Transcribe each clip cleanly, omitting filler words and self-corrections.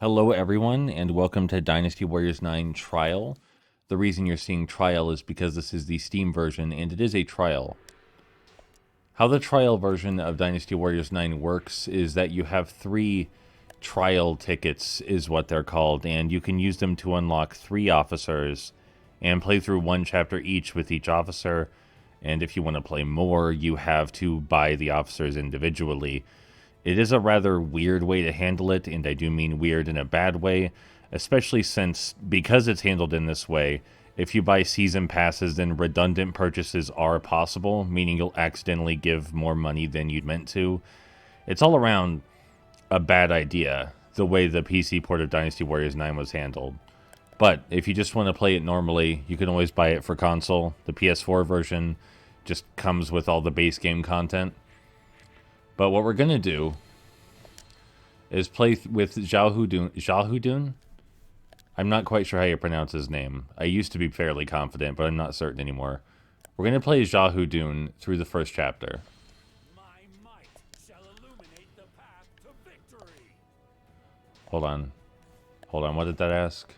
Hello, everyone, and welcome to Dynasty Warriors 9 Trial. The reason you're seeing Trial is because this is the Steam version, and it is a trial. How the trial version of Dynasty Warriors 9 works is that you have 3 trial tickets, is what they're called, and you can use them to unlock 3 officers and play through 1 chapter each with each officer. And if you want to play more, you have to buy the officers individually. It is a rather weird way to handle it, and I do mean weird in a bad way, especially since, because it's handled in this way, if you buy season passes, then redundant purchases are possible, meaning you'll accidentally give more money than you'd meant to. It's all around a bad idea, the way the PC port of Dynasty Warriors 9 was handled. But if you just want to play it normally, you can always buy it for console. The PS4 version just comes with all the base game content. But what we're going to do is play with Xiaohudun. I'm not quite sure how you pronounce his name. I used to be fairly confident, but I'm not certain anymore. We're going to play Xiaohudun through the first chapter. My might shall illuminate the path to victory. Hold on. What did that ask?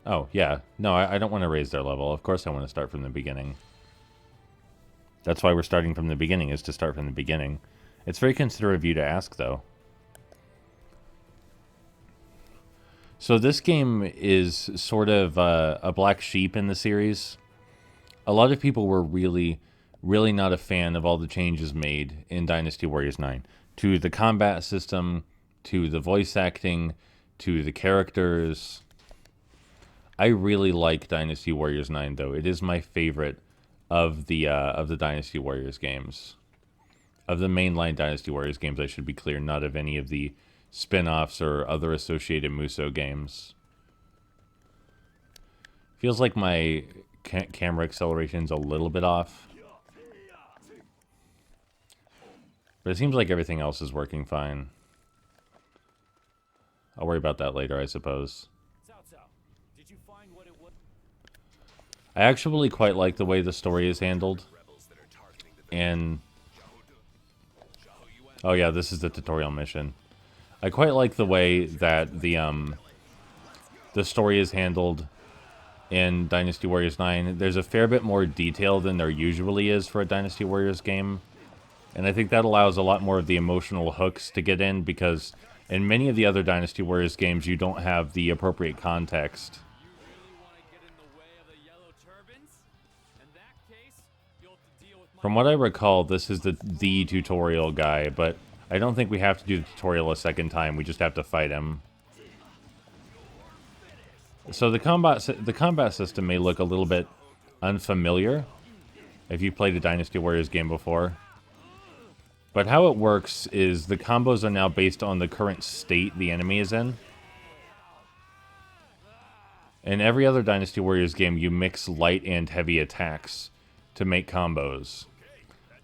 Oh, yeah. No, I don't want to raise their level. Of course I want to start from the beginning. That's why we're starting from the beginning, is to start from the beginning. It's very considerate of you to ask, though. So this game is sort of a black sheep in the series. A lot of people were really not a fan of all the changes made in Dynasty Warriors 9. To the combat system, to the voice acting, to the characters. I really like Dynasty Warriors 9, though. It is my favorite of the Dynasty Warriors games. Of the mainline Dynasty Warriors games, I should be clear, not of any of the spin-offs or other associated Muso games. Feels like my camera acceleration's a little bit off. But it seems like everything else is working fine. I'll worry about that later, I suppose. Did you find what it was? I actually quite like the way the story is handled. And oh yeah, this is the tutorial mission. I quite like the way that the story is handled in Dynasty Warriors 9. There's a fair bit more detail than there usually is for a Dynasty Warriors game. And I think that allows a lot more of the emotional hooks to get in, because in many of the other Dynasty Warriors games, you don't have the appropriate context. From what I recall, this is the tutorial guy, but I don't think we have to do the tutorial a second time. We just have to fight him. So the combat system may look a little bit unfamiliar if you've played a Dynasty Warriors game before. But how it works is the combos are now based on the current state the enemy is in. In every other Dynasty Warriors game, you mix light and heavy attacks to make combos.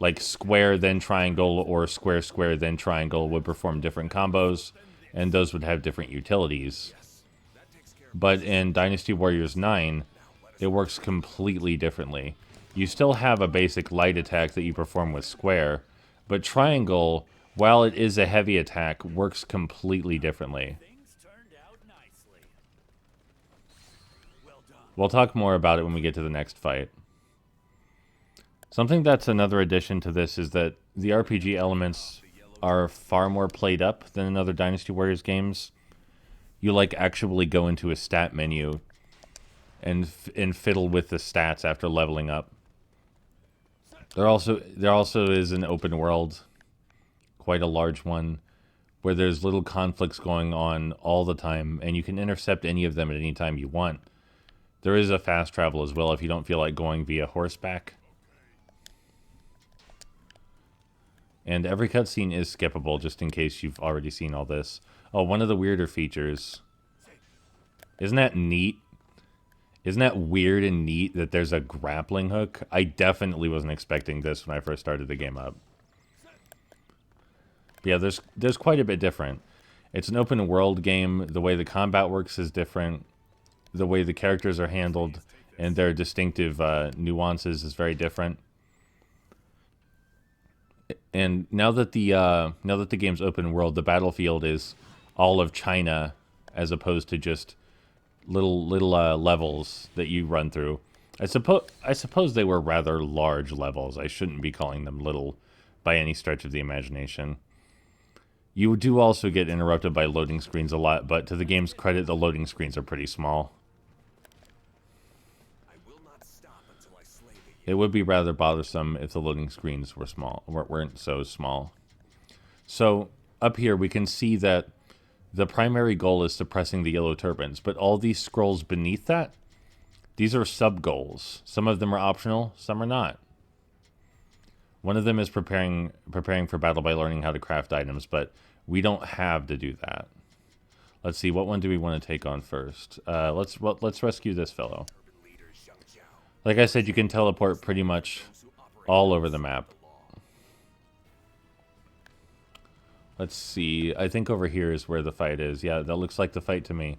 Like square, then triangle, or square, square, then triangle would perform different combos, and those would have different utilities. But in Dynasty Warriors 9, it works completely differently. You still have a basic light attack that you perform with square, but triangle, while it is a heavy attack, works completely differently. We'll talk more about it when we get to the next fight. Something that's another addition to this is that the RPG elements are far more played up than in other Dynasty Warriors games. You like actually go into a stat menu and fiddle with the stats after leveling up. There also is an open world, quite a large one, where there's little conflicts going on all the time, and you can intercept any of them at any time you want. There is a fast travel as well if you don't feel like going via horseback. And every cutscene is skippable, just in case you've already seen all this. Oh, one of the weirder features. Isn't that neat? Isn't that weird and neat that there's a grappling hook? I definitely wasn't expecting this when I first started the game up. But yeah, there's quite a bit different. It's an open world game. The way the combat works is different. The way the characters are handled and their distinctive nuances is very different. And now that the game's open world, the battlefield is all of China as opposed to just little levels that you run through. I suppose they were rather large levels. I shouldn't be calling them little by any stretch of the imagination. You do also get interrupted by loading screens a lot, but to the game's credit, the loading screens are pretty small. I will not stop until I slay It would be rather bothersome if the loading screens were weren't so small. So up here we can see that the primary goal is suppressing the yellow turbans, but all these scrolls beneath that, these are sub-goals. Some of them are optional, some are not. One of them is preparing for battle by learning how to craft items, but we don't have to do that. Let's see, what one do we want to take on first? Let's rescue this fellow. Like I said, you can teleport pretty much all over the map. Let's see, I think over here is where the fight is. Yeah, that looks like the fight to me.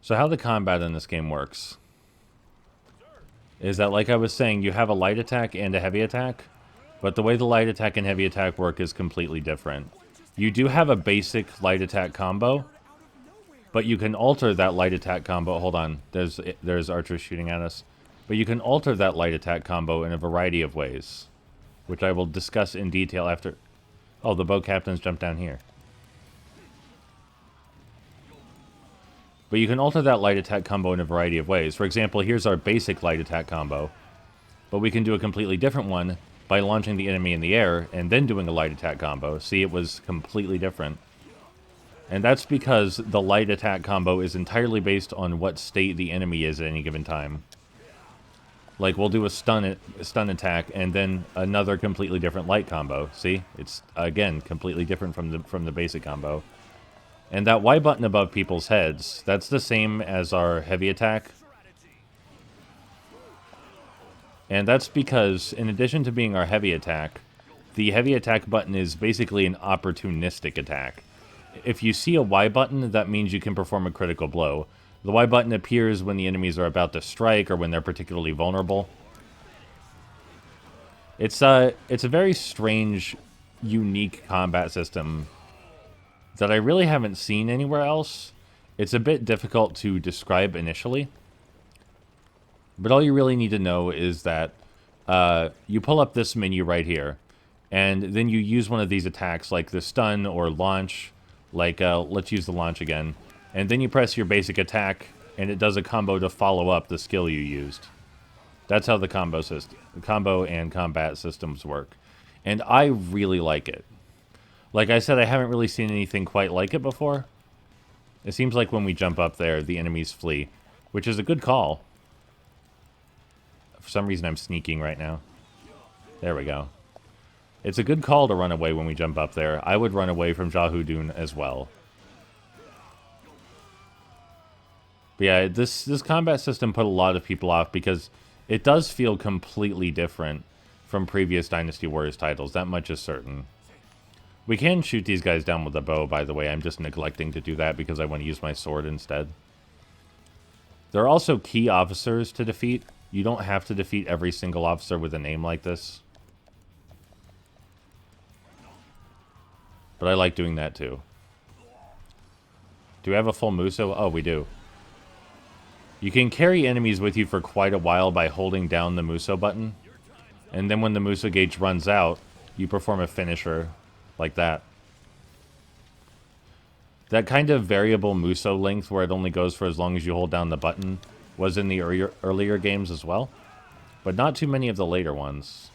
So how the combat in this game works is that, like I was saying, you have a light attack and a heavy attack, but the way the light attack and heavy attack work is completely different. You do have a basic light attack combo, but you can alter that light attack combo. Hold on, there's archers shooting at us. But you can alter that light attack combo in a variety of ways, which I will discuss in detail after... Oh, the boat captains jumped down here. But you can alter that light attack combo in a variety of ways. For example, here's our basic light attack combo. But we can do a completely different one by launching the enemy in the air and then doing a light attack combo. See, it was completely different. And that's because the light attack combo is entirely based on what state the enemy is at any given time. Like, we'll do a stun attack and then another completely different light combo. See? It's, again, completely different from the basic combo. And that Y button above people's heads, that's the same as our heavy attack. And that's because, in addition to being our heavy attack, the heavy attack button is basically an opportunistic attack. If you see a Y button, that means you can perform a critical blow. The Y button appears when the enemies are about to strike or when they're particularly vulnerable. It's a very strange, unique combat system that I really haven't seen anywhere else. It's a bit difficult to describe initially. But all you really need to know is that you pull up this menu right here, and then you use one of these attacks like the stun or launch, like let's use the launch again. And then you press your basic attack, and it does a combo to follow up the skill you used. That's how the combo and combat systems work. And I really like it. Like I said, I haven't really seen anything quite like it before. It seems like when we jump up there, the enemies flee, which is a good call. For some reason, I'm sneaking right now. There we go. It's a good call to run away when we jump up there. I would run away from Jahudun as well. But yeah, this combat system put a lot of people off because it does feel completely different from previous Dynasty Warriors titles. That much is certain. We can shoot these guys down with a bow, by the way. I'm just neglecting to do that because I want to use my sword instead. There are also key officers to defeat. You don't have to defeat every single officer with a name like this. But I like doing that too. Do we have a full Muso? Oh, we do. You can carry enemies with you for quite a while by holding down the Muso button. And then when the Muso gauge runs out, you perform a finisher like that. That kind of variable Muso length where it only goes for as long as you hold down the button was in the earlier games as well. But not too many of the later ones.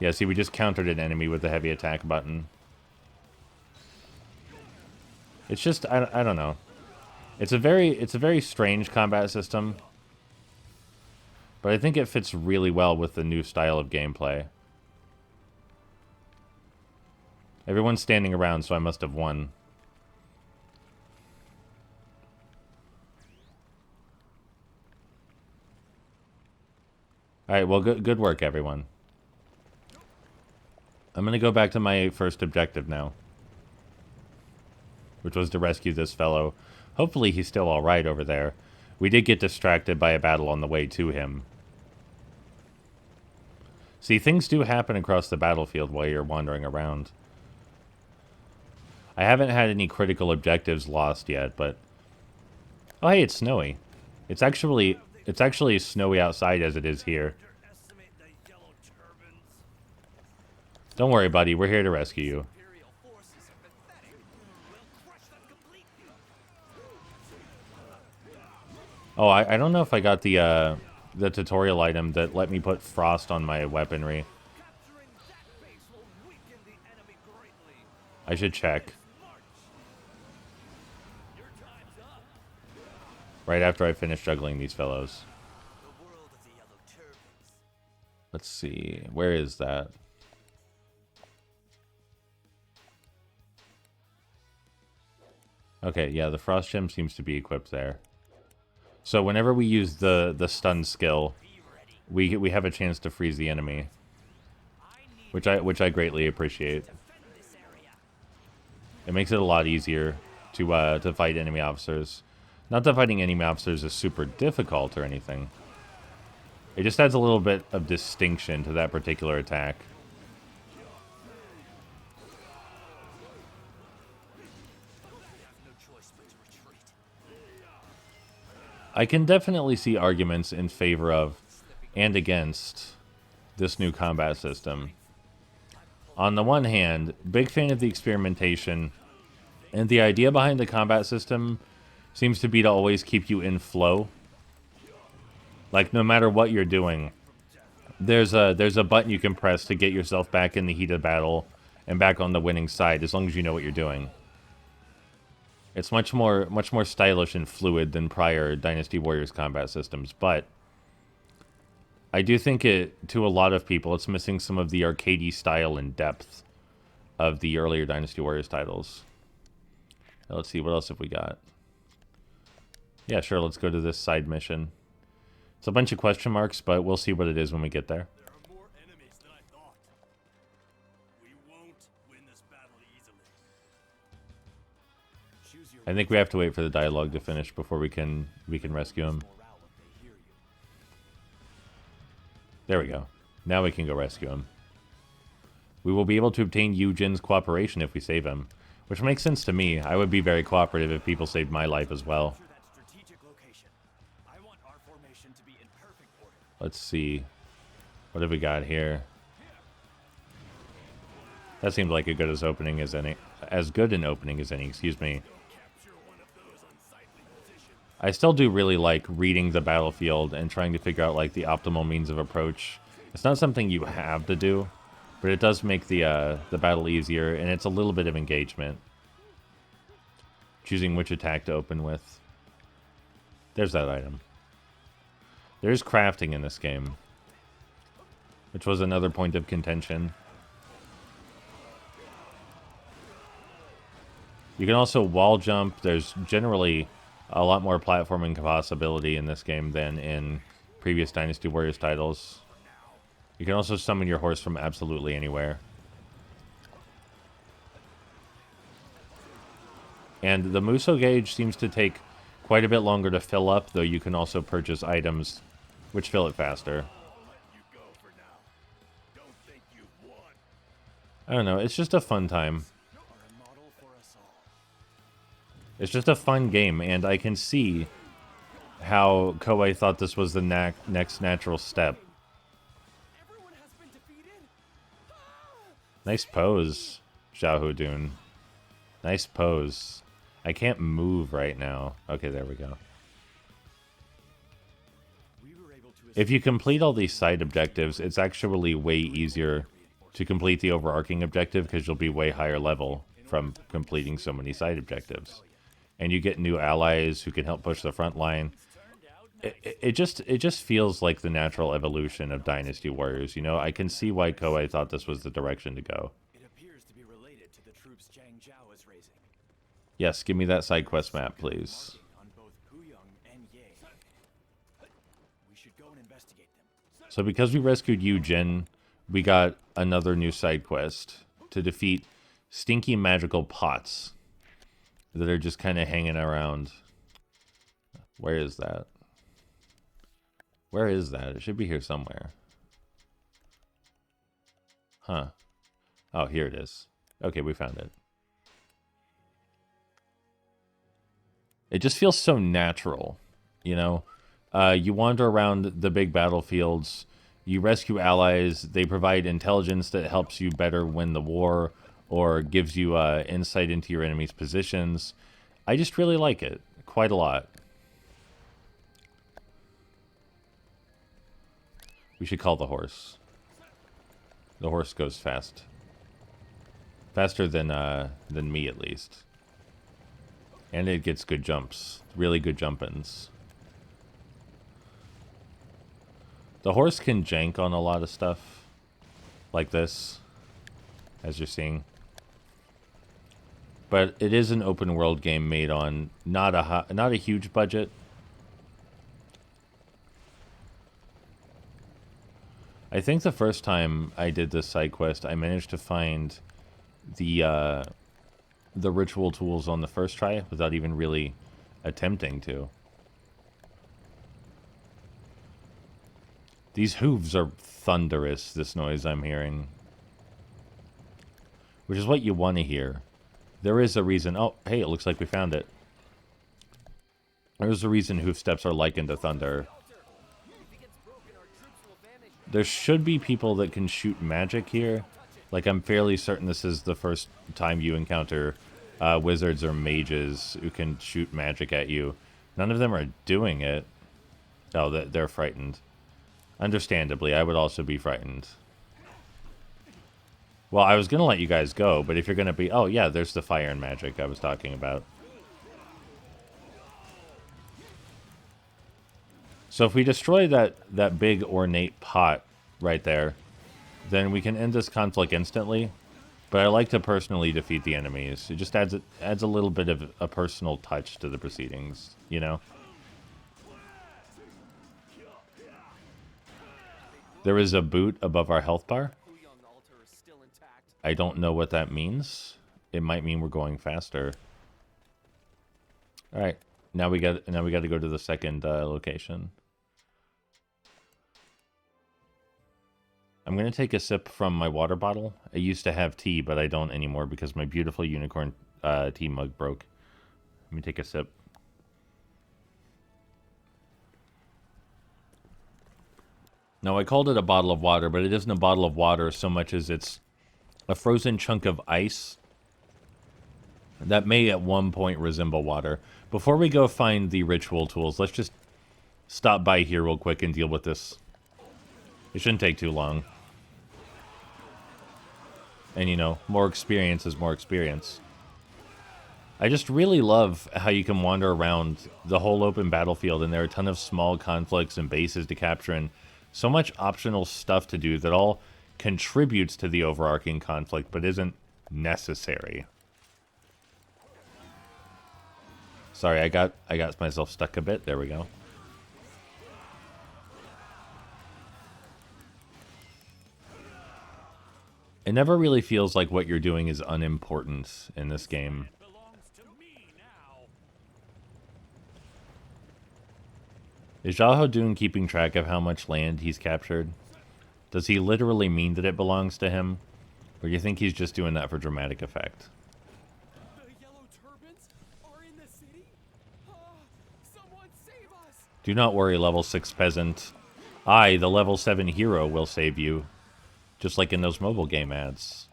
Yeah, see, we just countered an enemy with the heavy attack button. It's just, I don't know. It's a very strange combat system. But I think it fits really well with the new style of gameplay. Everyone's standing around, so I must have won. Alright, well, good work, everyone. I'm going to go back to my first objective now. Which was to rescue this fellow. Hopefully he's still alright over there. We did get distracted by a battle on the way to him. See, things do happen across the battlefield while you're wandering around. I haven't had any critical objectives lost yet, but... Oh, hey, it's snowy. It's actually snowy outside as it is here. Underestimate the yellow turbans. Don't worry, buddy. We're here to rescue you. Imperial forces are pathetic. We'll crush them completely. Oh, I don't know if I got the tutorial item that let me put frost on my weaponry. Capturing that base will weaken the enemy greatly. I should check. Your time's up. Right after I finish juggling these fellows. The world of the yellow turbans. Let's see. Where is that? Okay, yeah, the frost gem seems to be equipped there. So whenever we use the stun skill, we have a chance to freeze the enemy, which I greatly appreciate. It makes it a lot easier to fight enemy officers. Not that fighting enemy officers is super difficult or anything. It just adds a little bit of distinction to that particular attack. I can definitely see arguments in favor of and against this new combat system. On the one hand, big fan of the experimentation, and the idea behind the combat system seems to be to always keep you in flow. Like, no matter what you're doing, there's a button you can press to get yourself back in the heat of battle and back on the winning side, as long as you know what you're doing. It's much more stylish and fluid than prior Dynasty Warriors combat systems, but I do think to a lot of people, it's missing some of the arcadey style and depth of the earlier Dynasty Warriors titles. Now, let's see, what else have we got? Yeah, sure, let's go to this side mission. It's a bunch of question marks, but we'll see what it is when we get there. There are more enemies than I thought. We won't win this battle easily. Choose your I think we have to wait for the dialogue to finish before we can rescue him. morale if they hear you. There we go. Now we can go rescue him. We will be able to obtain Yu Jin's cooperation if we save him, which makes sense to me. I would be very cooperative if people saved my life as well. Capture that strategic location. I want our formation to be in perfect order. Let's see. What have we got here? That seemed like as good an opening as any, excuse me. Capture one of those unsightly positions. I still do really like reading the battlefield and trying to figure out like the optimal means of approach. It's not something you have to do, but it does make the battle easier, and it's a little bit of engagement. Choosing which attack to open with. There's that item. There's crafting in this game, which was another point of contention. You can also wall jump. There's generally a lot more platforming possibility in this game than in previous Dynasty Warriors titles. You can also summon your horse from absolutely anywhere. And the Muso gauge seems to take quite a bit longer to fill up, though you can also purchase items which fill it faster. You go for now. Don't think you've won. I don't know, it's just a fun time. You are a model for us all. It's just a fun game, and I can see how Koei thought this was the next natural step. Everyone has been defeated. Nice pose, Xiaohudun. Nice pose. I can't move right now. Okay, there we go. We were able to If you complete all these side objectives, it's actually way easier to complete the overarching objective because you'll be way higher level from completing so many side objectives. And you get new allies who can help push the front line. It just feels like the natural evolution of Dynasty Warriors. You know, I can see why Koei thought this was the direction to go. It appears to be related to the troops Zhang Zhao is raising. Yes, give me that side quest map, please. On both Huyang and Ye. We should go and investigate them. So because we rescued Yu Jin, we got another new side quest to defeat stinky magical pots that are just kind of hanging around. Where is that? Where is that? It should be here somewhere. Huh. Oh, here it is. Okay, we found it. It just feels so natural, you know? You wander around the big battlefields, you rescue allies, they provide intelligence that helps you better win the war, or gives you insight into your enemy's positions. I just really like it, quite a lot. We should call the horse. The horse goes fast. Faster than me, at least. And it gets good jumps. Really good jump-ins. The horse can jank on a lot of stuff. Like this. As you're seeing. But it is an open world game made on not a huge budget. I think the first time I did this side quest, I managed to find the ritual tools on the first try without even really attempting to. These hooves are thunderous, this noise I'm hearing. Which is what you want to hear. There is a reason... Oh, hey, it looks like we found it. There's a reason hoof steps are likened to thunder. There should be people that can shoot magic here. Like, I'm fairly certain this is the first time you encounter wizards or mages who can shoot magic at you. None of them are doing it. Oh, they're frightened. Understandably, I would also be frightened. Well, I was going to let you guys go, but if you're going to be... Oh, yeah, there's the fire and magic I was talking about. So if we destroy that big ornate pot right there, then we can end this conflict instantly. But I like to personally defeat the enemies. It just adds a little bit of a personal touch to the proceedings, you know? There is a boot above our health bar. I don't know what that means. It might mean we're going faster. All right, now we got to go to the second location. I'm gonna take a sip from my water bottle. I used to have tea, but I don't anymore because my beautiful unicorn tea mug broke. Let me take a sip. Now, I called it a bottle of water, but it isn't a bottle of water so much as it's a frozen chunk of ice that may at one point resemble water. Before we go find the ritual tools, let's just stop by here real quick and deal with this. It shouldn't take too long. And, you know, more experience is more experience. I just really love how you can wander around the whole open battlefield, and there are a ton of small conflicts and bases to capture, and so much optional stuff to do that all contributes to the overarching conflict, but isn't necessary. Sorry, I got myself stuck a bit. There we go. It never really feels like what you're doing is unimportant in this game. Is Xiahou Dun keeping track of how much land he's captured? Does he literally mean that it belongs to him? Or do you think he's just doing that for dramatic effect? The yellow turbans are in the city? Someone save us! Do not worry, level 6 peasant. I, the level 7 hero, will save you. Just like in those mobile game ads.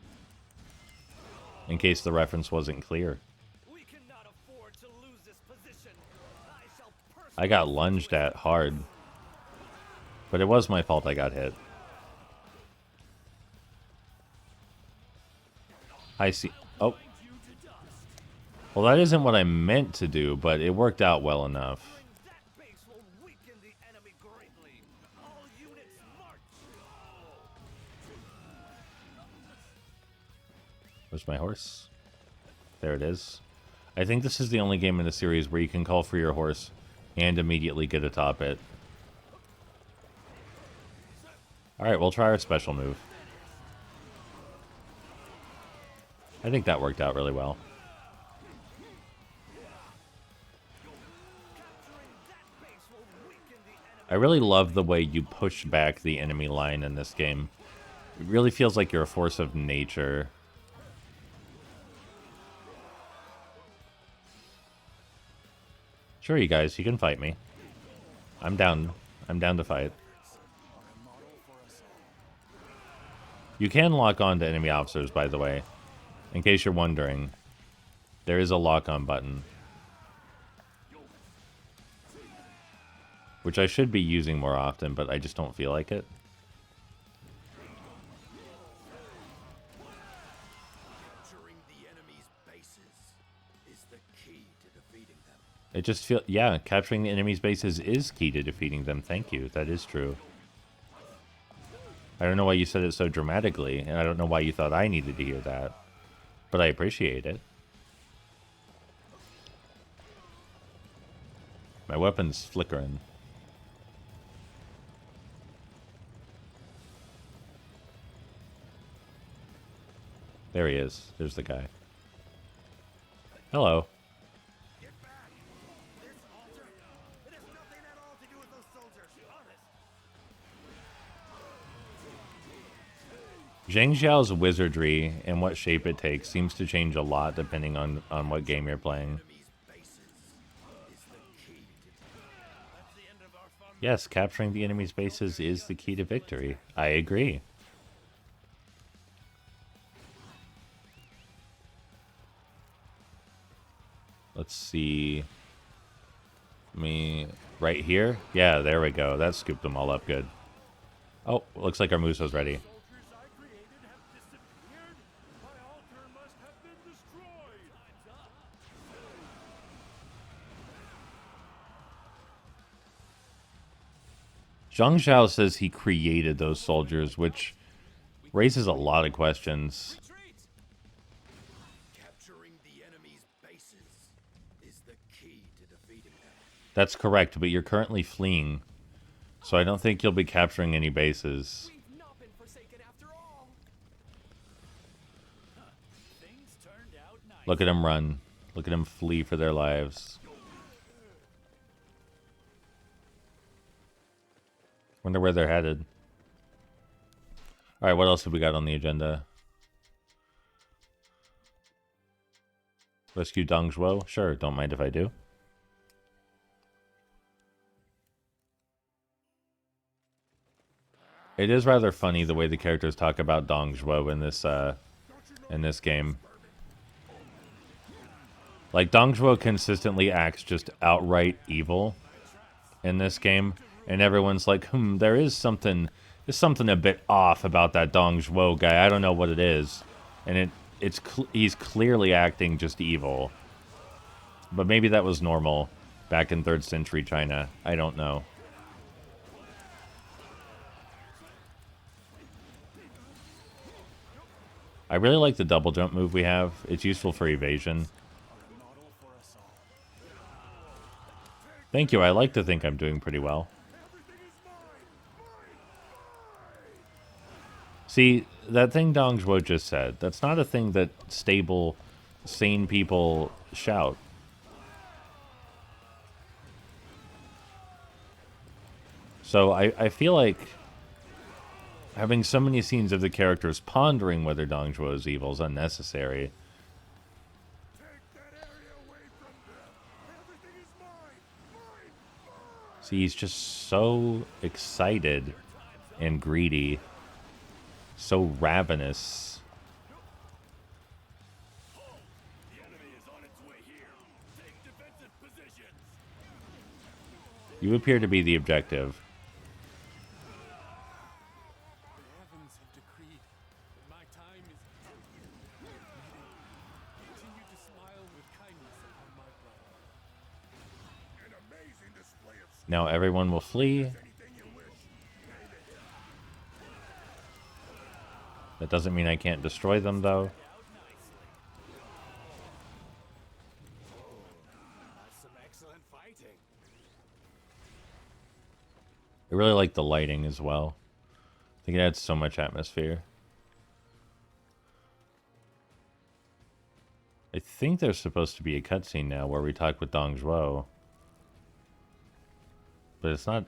In case the reference wasn't clear. We cannot afford to lose this position. I got lunged at hard. But it was my fault I got hit. I see. Oh. Well, that isn't what I meant to do, but it worked out well enough. Where's my horse? There it is. I think this is the only game in the series where you can call for your horse and immediately get atop it. Alright, we'll try our special move. I think that worked out really well. I really love the way you push back the enemy line in this game. It really feels like you're a force of nature. Sure, you guys, you can fight me. I'm down. I'm down to fight. You can lock on to enemy officers, by the way. In case you're wondering, there is a lock-on button. Which I should be using more often, but I just don't feel like it. Capturing the enemy's bases is the key to defeating them. It just feels... Yeah, capturing the enemy's bases is key to defeating them. Thank you. That is true. I don't know why you said it so dramatically, and I don't know why you thought I needed to hear that. But I appreciate it. My weapon's flickering. There he is. There's the guy. Hello. Get back! This altar, it has nothing at all to do with those soldiers. Honest. Zhang Xiao's wizardry and what shape it takes seems to change a lot depending on what game you're playing. Yes, capturing the enemy's bases is the key to victory. I agree. Let's see. Me right here? Yeah, there we go. That scooped them all up good. Oh, looks like our Muso's ready. Soldiers I created have disappeared. My altar must have been destroyed. Time's up. Zhang Xiao says he created those soldiers, which raises a lot of questions. Retreat! Capturing the enemy's bases is the key to defeating them. That's correct, but you're currently fleeing. So I don't think you'll be capturing any bases. We've not been forsaken after all. Things turned out nice. Look at them run. Look at them flee for their lives. Wonder where they're headed. Alright, what else have we got on the agenda? Rescue Dong Zhuo? Sure, don't mind if I do. It is rather funny the way the characters talk about Dong Zhuo in this game. Like, Dong Zhuo consistently acts just outright evil in this game, and everyone's like, there's something a bit off about that Dong Zhuo guy. I don't know what it is. And he's clearly acting just evil. But maybe that was normal back in 3rd century China. I don't know. I really like the double jump move we have. It's useful for evasion. Thank you. I like to think I'm doing pretty well. See, that thing Dong Zhuo just said, that's not a thing that stable, sane people shout. So I feel like having so many scenes of the characters pondering whether Dong Zhuo is evil is unnecessary. See, he's just so excited and greedy. So ravenous. The enemy is on its way here. Take defensive positions. You appear to be the objective. The heavens have decreed that my time is fleeting. Continue to smile with kindness upon my brother. An amazing display of Now everyone will flee. anything you wish. That doesn't mean I can't destroy them, though. That's some excellent fighting. I really like the lighting as well. I think it adds so much atmosphere. I think there's supposed to be a cutscene now where we talk with Dong Zhuo. But it's not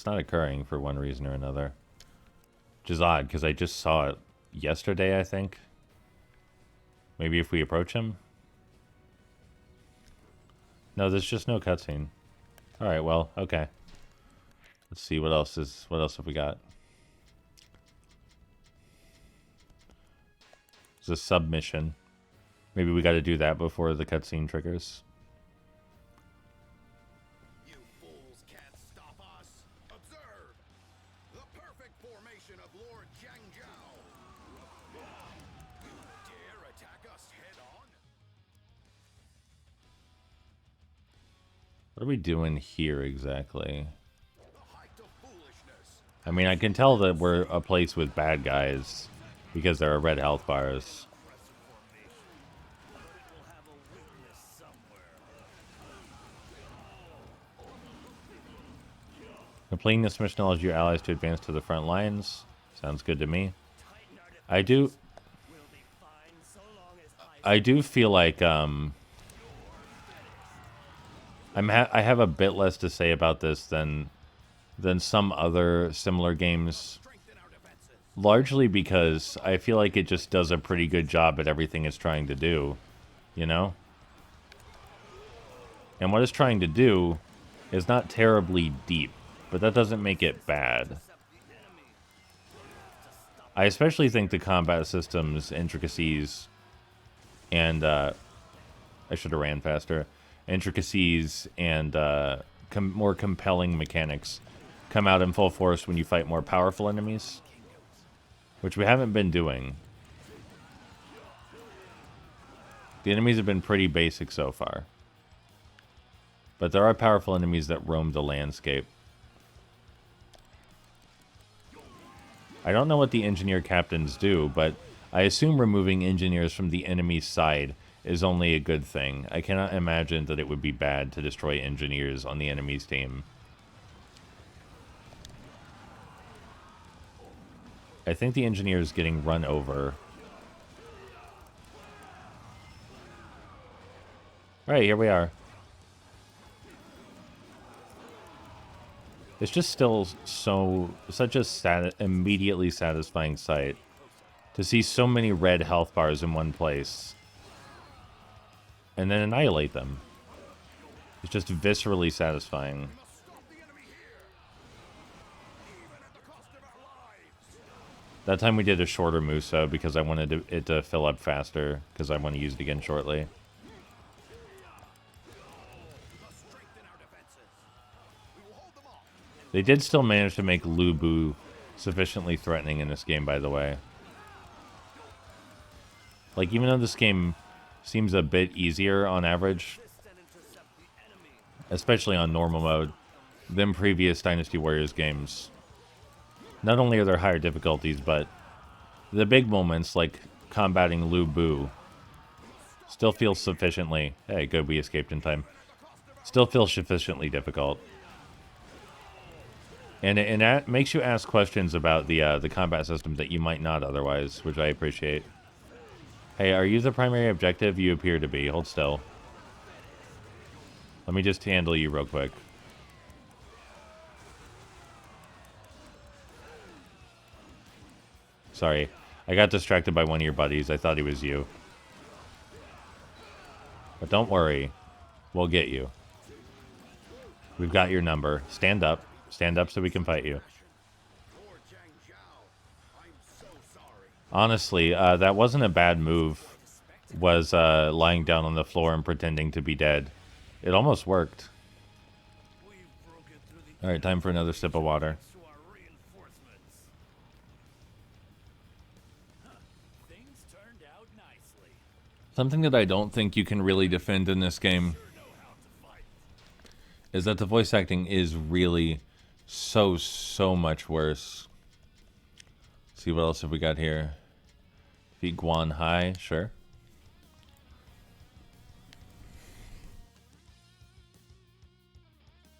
occurring for one reason or another. Which is odd, because I just saw it yesterday, I think. Maybe if we approach him? No, there's just no cutscene. Alright, well, okay. Let's see, what else have we got? It's a submission. Maybe we gotta do that before the cutscene triggers. You fools can't stop us. Observe the perfect formation of Lord Jiangzhou. You dare attack us head on? What are we doing here exactly? The height of foolishness. I mean, I can tell that we're a place with bad guys because there are red health bars. Completing this mission allows your allies to advance to the front lines. Sounds good to me. I do feel like I have a bit less to say about this than some other similar games, largely because I feel like it just does a pretty good job at everything it's trying to do, you know? And what it's trying to do is not terribly deep, but that doesn't make it bad. I especially think the combat system's intricacies and, I should have ran faster, intricacies and more compelling mechanics come out in full force when you fight more powerful enemies, which we haven't been doing. The enemies have been pretty basic so far, but there are powerful enemies that roam the landscape. I don't know what the engineer captains do, but I assume removing engineers from the enemy's side is only a good thing. I cannot imagine that it would be bad to destroy engineers on the enemy's team. I think the engineer is getting run over. Alright, here we are. It's just still such a immediately satisfying sight to see so many red health bars in one place and then annihilate them. It's just viscerally satisfying. That time we did a shorter Musa because I wanted it to fill up faster because I want to use it again shortly. They did still manage to make Lu Bu sufficiently threatening in this game, by the way. Like, even though this game seems a bit easier on average, especially on normal mode, than previous Dynasty Warriors games, not only are there higher difficulties, but the big moments, like combating Lu Bu, still feel sufficiently... Hey, good, we escaped in time. Still feels sufficiently difficult. And it makes you ask questions about the combat system that you might not otherwise, which I appreciate. Hey, are you the primary objective? You appear to be. Hold still. Let me just handle you real quick. Sorry. I got distracted by one of your buddies. I thought he was you. But don't worry. We'll get you. We've got your number. Stand up. Stand up so we can fight you. Honestly, that wasn't a bad move. Was lying down on the floor and pretending to be dead. It almost worked. Alright, time for another sip of water. Something that I don't think you can really defend in this game is that the voice acting is really so much worse. Let's see what else have we got here. Feet Guan Hai, sure.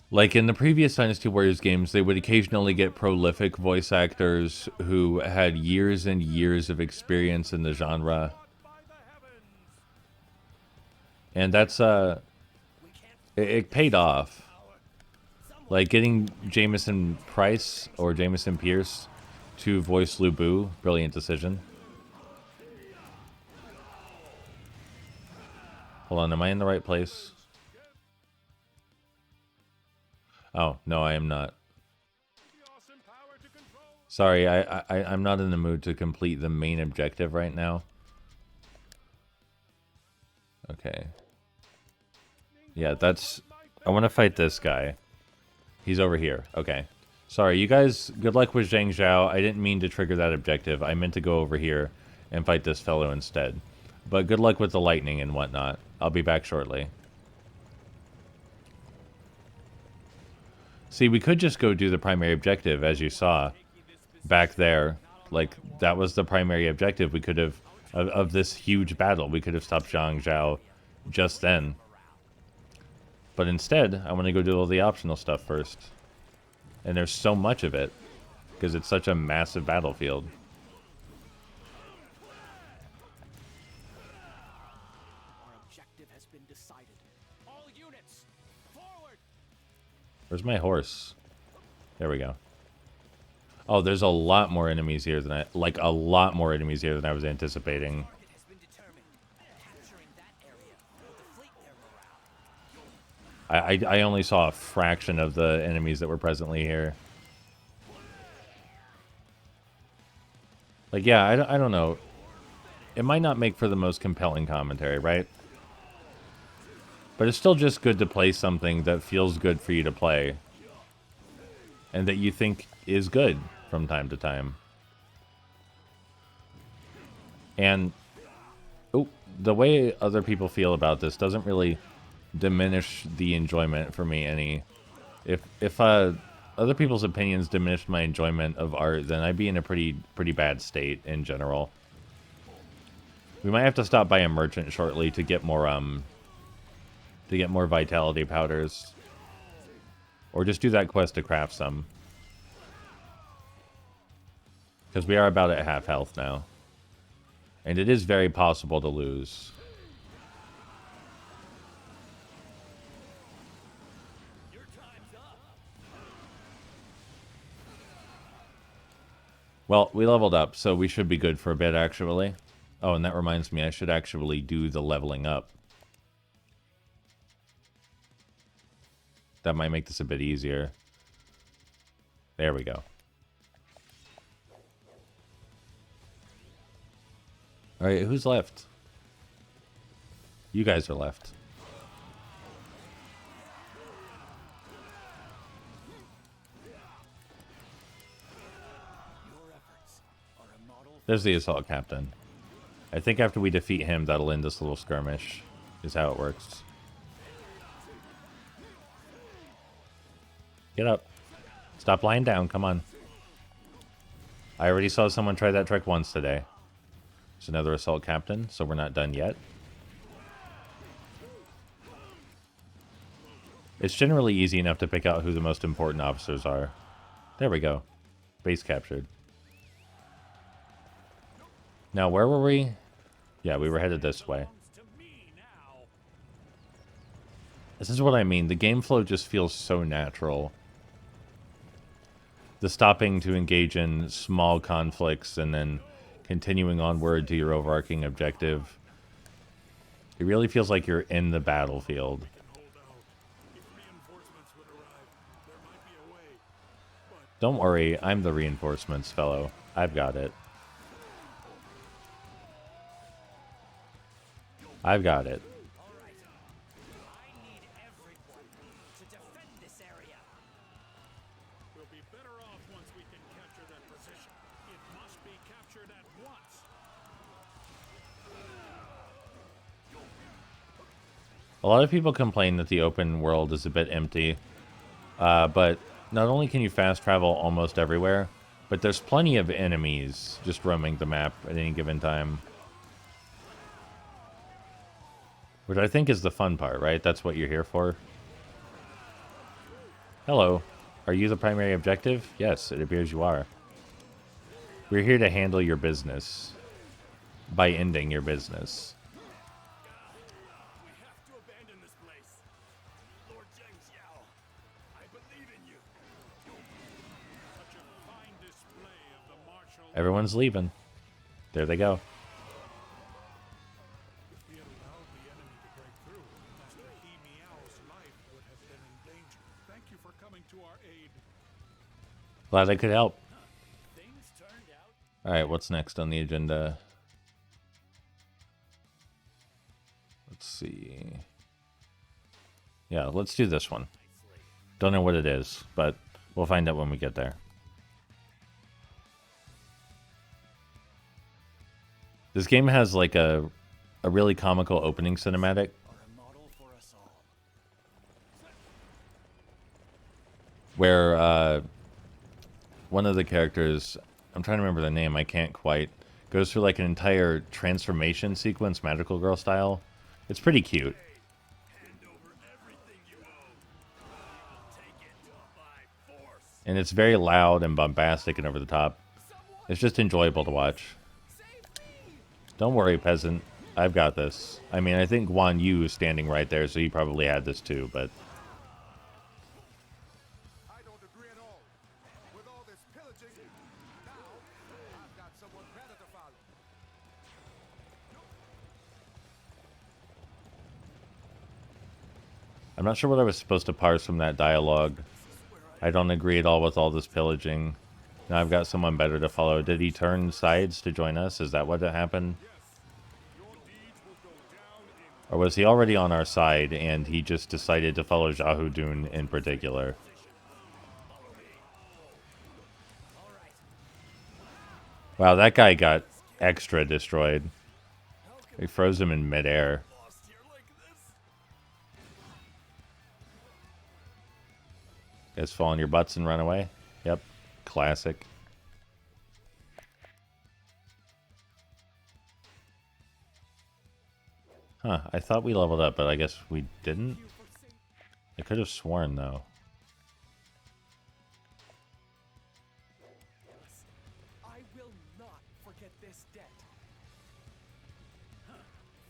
Like in the previous Dynasty Warriors games, they would occasionally get prolific voice actors who had years and years of experience in the genre. And that's, it paid off. Like getting Jameson Price or Jameson Pierce to voice Lu Bu. Brilliant decision. Hold on, am I in the right place? Oh, no, I am not. Sorry, I'm not in the mood to complete the main objective right now. Okay. Yeah, that's... I want to fight this guy. He's over here. Okay. Sorry, you guys, good luck with Zhang Zhao. I didn't mean to trigger that objective. I meant to go over here and fight this fellow instead. But good luck with the lightning and whatnot. I'll be back shortly. See, we could just go do the primary objective, as you saw. Back there. Like, that was the primary objective. We could have... Of this huge battle. We could have stopped Zhang Zhao just then. But instead, I want to go do all the optional stuff first. And there's so much of it. Because it's such a massive battlefield. Our objective has been decided. All units, forward! Where's my horse? There we go. Oh, there's a lot more enemies here than a lot more enemies here than I was anticipating. Target has been determined. Capturing that area will deflate their morale. I only saw a fraction of the enemies that were presently here. Like, yeah, I don't know. It might not make for the most compelling commentary, right? But it's still just good to play something that feels good for you to play. And that you think is good from time to time. And the way other people feel about this doesn't really diminish the enjoyment for me any. If other people's opinions diminished my enjoyment of art, then I'd be in a pretty bad state in general. We might have to stop by a merchant shortly to get more vitality powders. Or just do that quest to craft some. Because we are about at half health now. And it is very possible to lose. Your time's up. Well, we leveled up, so we should be good for a bit, actually. Oh, and that reminds me, I should actually do the leveling up. That might make this a bit easier. There we go. Alright, who's left? You guys are left. Your efforts are a model. There's the assault captain. I think after we defeat him, that'll end this little skirmish. Is how it works. Get up. Stop lying down, come on. I already saw someone try that trick once today. There's another assault captain, so we're not done yet. It's generally easy enough to pick out who the most important officers are. There we go. Base captured. Now, where were we? Yeah, we were headed this way. This is what I mean. The game flow just feels so natural. The stopping to engage in small conflicts and then continuing onward to your overarching objective. It really feels like you're in the battlefield. Don't worry, I'm the reinforcements fellow. I've got it. I've got it. All right. I need everyone to defend this area. We'll be better off once we can capture that position. It must be captured at once. A lot of people complain that the open world is a bit empty, but not only can you fast travel almost everywhere, but there's plenty of enemies just roaming the map at any given time. Which I think is the fun part, right? That's what you're here for. Hello. Are you the primary objective? Yes, it appears you are. We're here to handle your business. By ending your business. We have to abandon this place. Lord Zhang Xiao, I believe in you. Such a fine display of the Everyone's leaving. There they go. If we had allowed the enemy to break through, Master He Meow's life would have been in danger. Thank you for coming to our aid. Glad I could help. Things turned out Alright, what's next on the agenda? Let's see. Yeah, let's do this one. Don't know what it is, but we'll find out when we get there. This game has like a really comical opening cinematic. Where one of the characters, I'm trying to remember the name, I can't quite, goes through like an entire transformation sequence, Magical Girl style. It's pretty cute. And it's very loud and bombastic and over the top. It's just enjoyable to watch. Don't worry, peasant. I've got this. I mean, I think Guan Yu is standing right there, so he probably had this too, but... I don't agree at all. With all this pillaging, now I've got someone better to follow. I'm not sure what I was supposed to parse from that dialogue. I don't agree at all with all this pillaging. Now I've got someone better to follow. Did he turn sides to join us? Is that what happened? Or was he already on our side and he just decided to follow Jahudun in particular? Wow, that guy got extra destroyed. He froze him in midair. Guys fall on your butts and run away? Yep. Classic. Huh, I thought we leveled up, but I guess we didn't? I could have sworn, though. I will not forget this debt.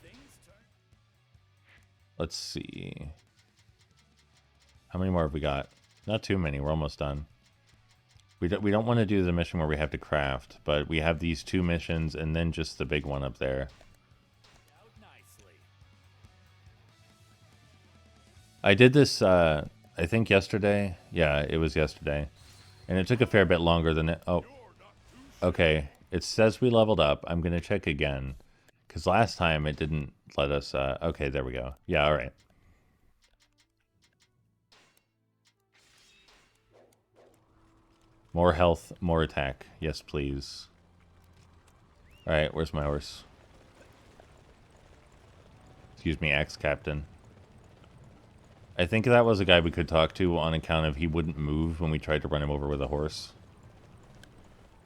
Things turned. Let's see. How many more have we got? Not too many. We're almost done. We don't want to do the mission where we have to craft, but we have these two missions and then just the big one up there. I did this, I think yesterday. Yeah, it was yesterday. And it took a fair bit longer than it... Oh, okay. It says we leveled up. I'm going to check again. Because last time it didn't let us... okay, there we go. Yeah, all right. More health, more attack. Yes, please. All right, where's my horse? Excuse me, ex-captain. I think that was a guy we could talk to on account of he wouldn't move when we tried to run him over with a horse.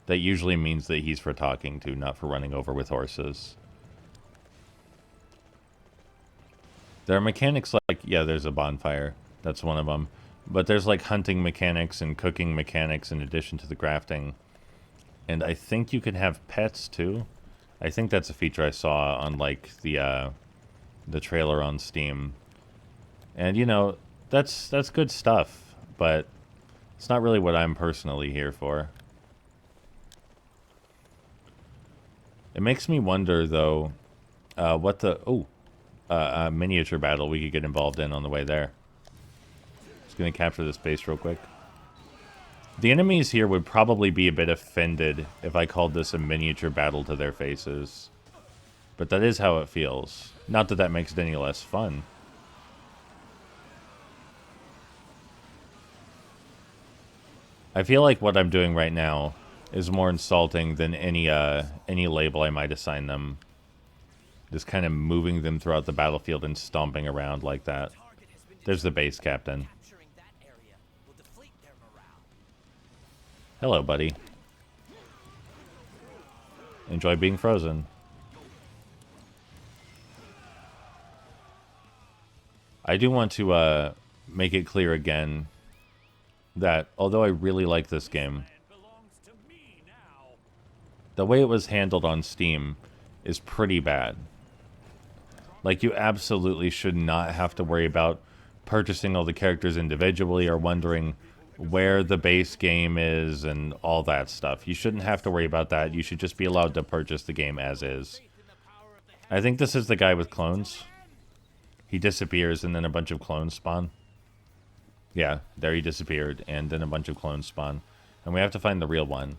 That usually means that he's for talking to, not for running over with horses. There are mechanics like... Yeah, there's a bonfire. That's one of them. But there's like hunting mechanics and cooking mechanics in addition to the crafting. And I think you can have pets too. I think that's a feature I saw on like the trailer on Steam. And you know, that's good stuff, but it's not really what I'm personally here for. It makes me wonder though, what the miniature battle we could get involved in on the way there. Just gonna capture this base real quick. The enemies here would probably be a bit offended if I called this a miniature battle to their faces. But that is how it feels. Not that that makes it any less fun. I feel like what I'm doing right now is more insulting than any label I might assign them. Just kind of moving them throughout the battlefield and stomping around like that. There's the base captain. Hello, buddy. Enjoy being frozen. I do want to make it clear again that although I really like this game, the way it was handled on Steam is pretty bad. Like, you absolutely should not have to worry about purchasing all the characters individually or wondering where the base game is and all that stuff. You shouldn't have to worry about that. You should just be allowed to purchase the game as is. I think this is the guy with clones. He disappears and then a bunch of clones spawn. Yeah, there he disappeared and then a bunch of clones spawn. And we have to find the real one.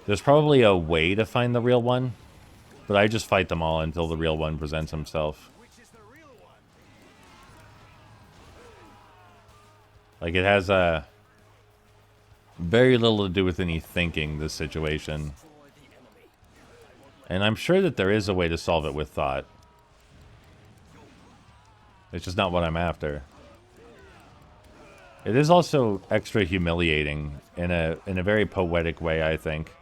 There's probably a way to find the real one, but I just fight them all until the real one presents himself. Like, it has very little to do with any thinking, this situation. And I'm sure that there is a way to solve it with thought. It's just not what I'm after. It is also extra humiliating in a very poetic way, I think,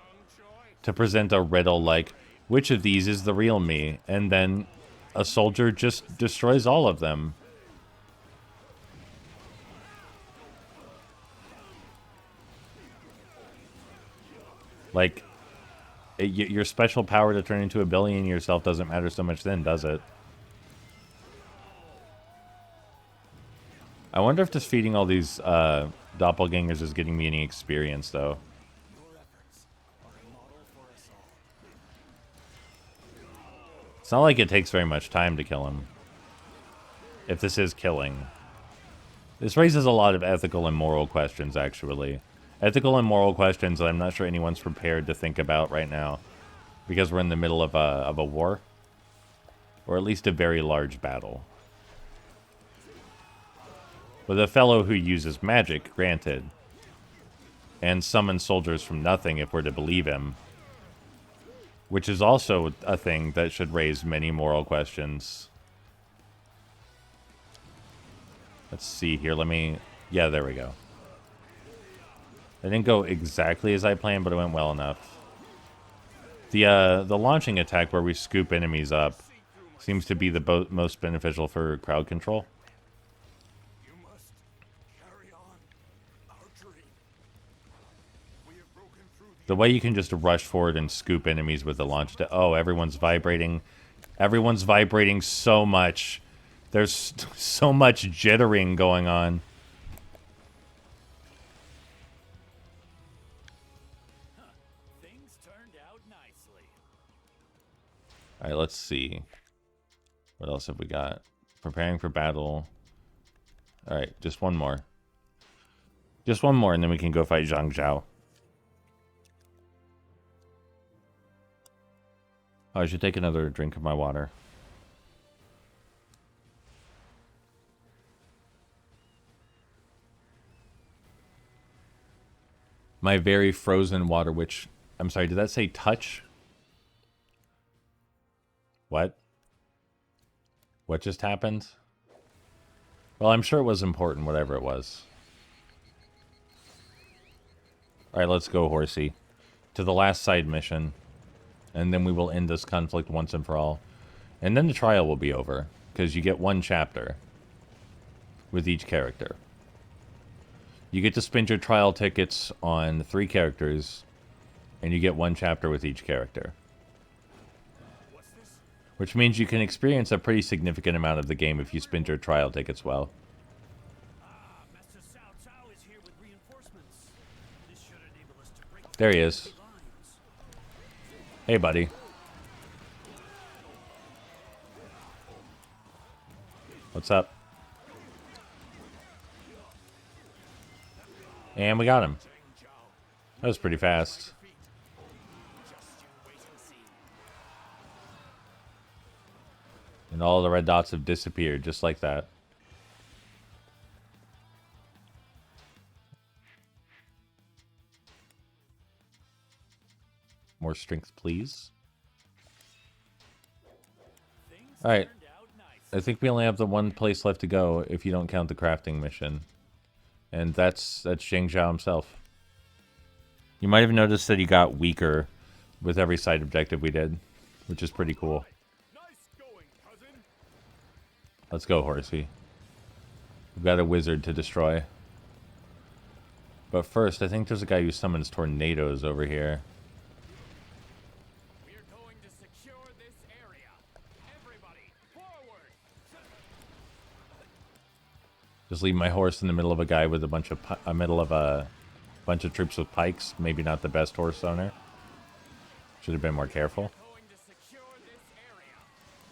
to present a riddle like, which of these is the real me? And then a soldier just destroys all of them. Like, your special power to turn into a billion yourself doesn't matter so much then, does it? I wonder if defeating all these doppelgangers is getting me any experience, though. It's not like it takes very much time to kill him. If this is killing. This raises a lot of ethical and moral questions, actually. Ethical and moral questions that I'm not sure anyone's prepared to think about right now. Because we're in the middle of a war. Or at least a very large battle. With a fellow who uses magic, granted. And summons soldiers from nothing, if we're to believe him. Which is also a thing that should raise many moral questions. Let's see here, let me... Yeah, there we go. It didn't go exactly as I planned, but it went well enough. The launching attack where we scoop enemies up seems to be the most beneficial for crowd control. You must carry on our dream. We have broken through The way you can just rush forward and scoop enemies with the launch attack. Oh, everyone's vibrating. Everyone's vibrating so much. There's so much jittering going on. Things turned out nicely. All right, let's see. What else have we got? Preparing for battle. All right, just one more. Just one more, and then we can go fight Zhang Zhao. Oh, I should take another drink of my water. My very frozen water, which... I'm sorry, did that say touch? What? What just happened? Well, I'm sure it was important, whatever it was. Alright, let's go, horsey. To the last side mission. And then we will end this conflict once and for all. And then the trial will be over. Because you get one chapter. With each character. You get to spend your trial tickets on 3 characters. And you get one chapter with each character. Which means you can experience a pretty significant amount of the game if you spend your trial tickets well. Master Cao Cao is here with reinforcements. This should enable us to break There he is. Hey, buddy. What's up? And we got him. That was pretty fast. And all the red dots have disappeared, just like that. More strength, please. Alright. I think we only have the one place left to go, if you don't count the crafting mission. And that's Zhang Zhao himself. You might have noticed that he got weaker with every side objective we did, which is pretty cool. Let's go, horsey. We've got a wizard to destroy. But first, I think there's a guy who summons tornadoes over here. We're going to secure this area. Everybody, forward! Just leave my horse in the middle of a guy with a bunch of bunch of troops with pikes. Maybe not the best horse owner. Should have been more careful.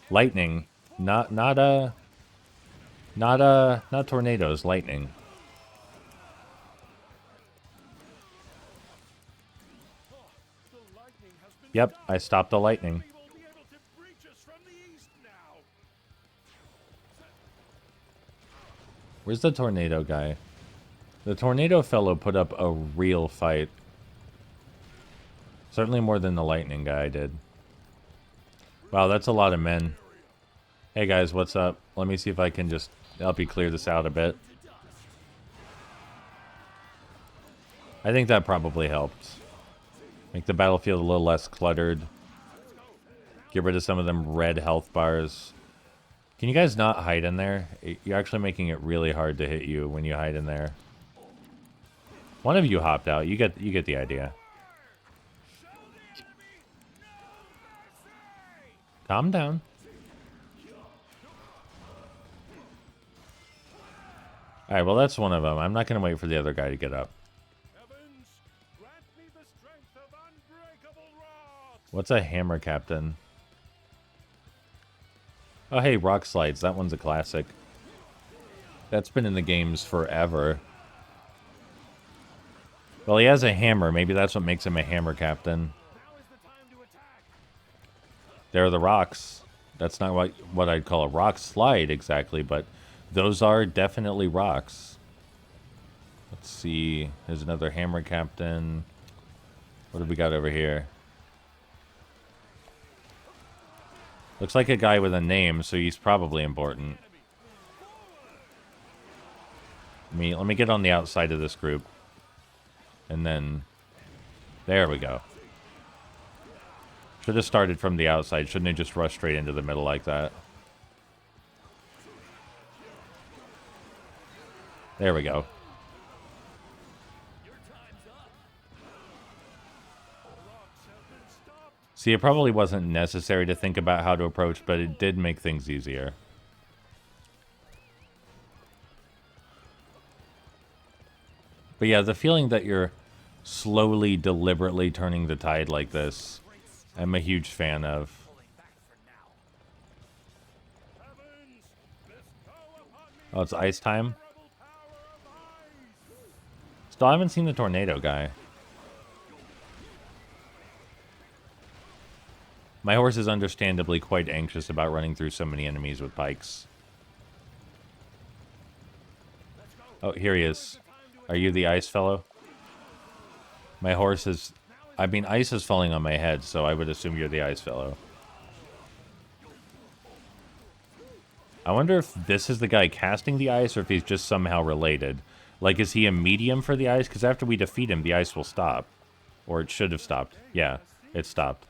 Lightning, not tornadoes. Lightning. Yep, I stopped the lightning. Where's the tornado guy? The tornado fellow put up a real fight. Certainly more than the lightning guy did. Wow, that's a lot of men. Hey guys, what's up? Let me see if I can just help you clear this out a bit. I think that probably helped. Make the battlefield a little less cluttered. Get rid of some of them red health bars. Can you guys not hide in there? You're actually making it really hard to hit you when you hide in there. One of you hopped out. You get the idea. Calm down. Alright, well that's one of them. I'm not going to wait for the other guy to get up. What's a hammer captain? Oh, hey, rock slides. That one's a classic. That's been in the games forever. Well, he has a hammer. Maybe that's what makes him a hammer captain. There are the rocks. That's not what I'd call a rock slide exactly, but those are definitely rocks. Let's see. There's another hammer captain. What have we got over here? Looks like a guy with a name, so he's probably important. Let me get on the outside of this group. And then... There we go. Should have started from the outside. Shouldn't have just rushed straight into the middle like that. There we go. See, it probably wasn't necessary to think about how to approach, but it did make things easier. But yeah, the feeling that you're slowly, deliberately turning the tide like this, I'm a huge fan of. Oh, it's ice time? Still haven't seen the tornado guy. My horse is understandably quite anxious about running through so many enemies with pikes. Oh, here he is. Are you the ice fellow? My horse is... I mean, ice is falling on my head, so I would assume you're the ice fellow. I wonder if this is the guy casting the ice, or if he's just somehow related. Like, is he a medium for the ice? Because after we defeat him, the ice will stop. Or it should have stopped. Yeah, it stopped.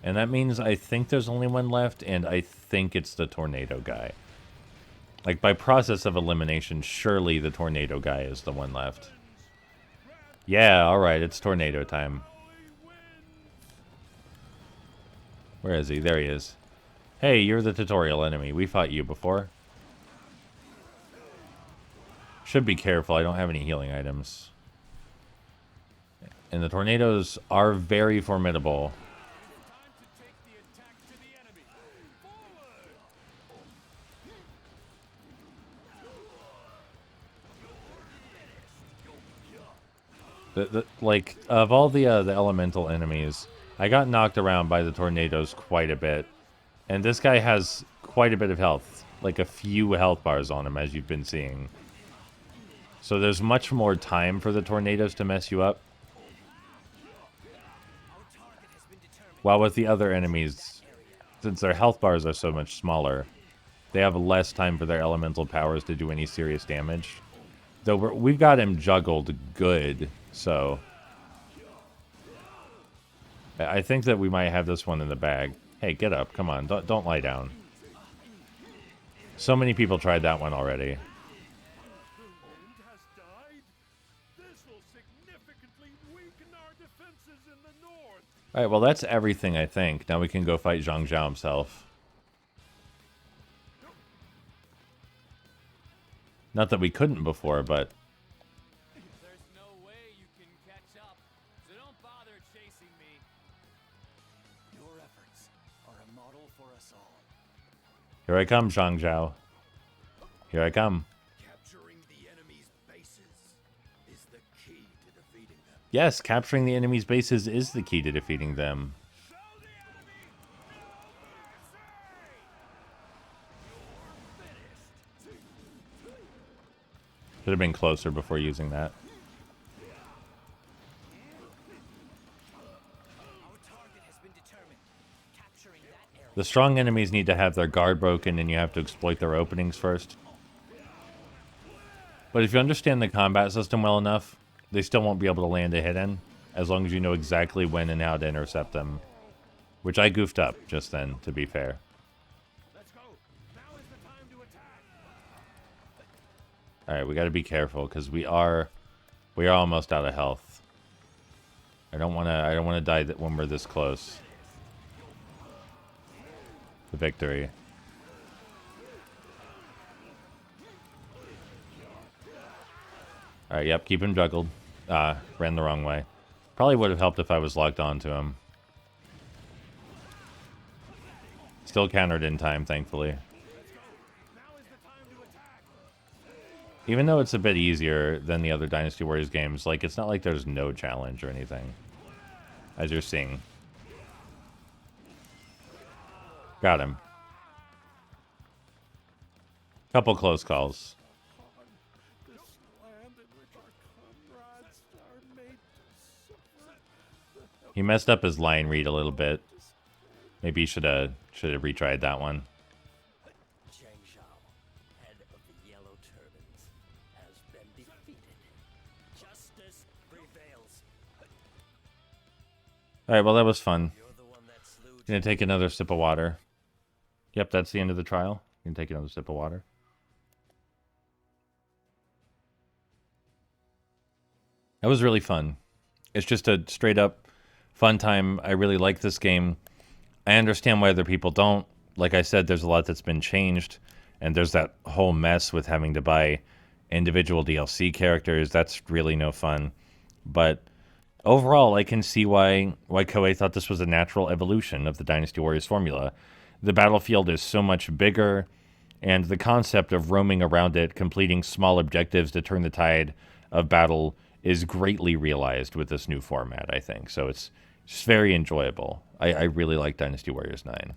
And that means I think there's only one left, and I think it's the tornado guy. Like, by process of elimination, surely the tornado guy is the one left. Yeah, alright, it's tornado time. Where is he? There he is. Hey, you're the tutorial enemy. We fought you before. Should be careful, I don't have any healing items. And the tornadoes are very formidable. Like, of all the elemental enemies, I got knocked around by the tornadoes quite a bit. And this guy has quite a bit of health. Like, a few health bars on him, as you've been seeing. So there's much more time for the tornadoes to mess you up. While with the other enemies, since their health bars are so much smaller, they have less time for their elemental powers to do any serious damage. Though we've got him juggled good, so... I think that we might have this one in the bag. Hey, get up. Come on. Don't lie down. So many people tried that one already. All right, well, that's everything, I think. Now we can go fight Zhang Zhao himself. Not that we couldn't before, but... There's no way you can catch up, so don't bother chasing me. Your efforts are a model for us all. Here I come, Zhang Zhao. Here I come. Capturing the enemy's bases is the key to defeating them. Yes, capturing the enemy's bases is the key to defeating them. Show the enemy! Should have been closer before using that. Our target has been determined. Capturing that area. The strong enemies need to have their guard broken, and you have to exploit their openings first. But if you understand the combat system well enough, they still won't be able to land a hit in, as long as you know exactly when and how to intercept them. Which I goofed up just then, to be fair. Let's go. Now is the time to attack. Alright, we gotta be careful, because we are almost out of health. I don't wanna die when we're this close to victory. Alright, yep, keep him juggled. Ran the wrong way. Probably would have helped if I was locked on to him. Still countered in time, thankfully. Even though it's a bit easier than the other Dynasty Warriors games, like, it's not like there's no challenge or anything. As you're seeing. Got him. Couple close calls. This land in which our comrades are made to suffer. He messed up his line read a little bit. Maybe he should have retried that one. Zhang Zhao, head of the Yellow Turbans, has been defeated. Justice prevails. Alright, well that was fun. You're the one that slew. Gonna take another sip of water. Yep, that's the end of the trial. Gonna take another sip of water. That was really fun. It's just a straight up fun time. I really like this game. I understand why other people don't. Like I said, there's a lot that's been changed, and there's that whole mess with having to buy individual DLC characters. That's really no fun. But overall, I can see why Koei thought this was a natural evolution of the Dynasty Warriors formula. The battlefield is so much bigger, and the concept of roaming around it, completing small objectives to turn the tide of battle is greatly realized with this new format, I think. So it's just very enjoyable. I really like Dynasty Warriors 9.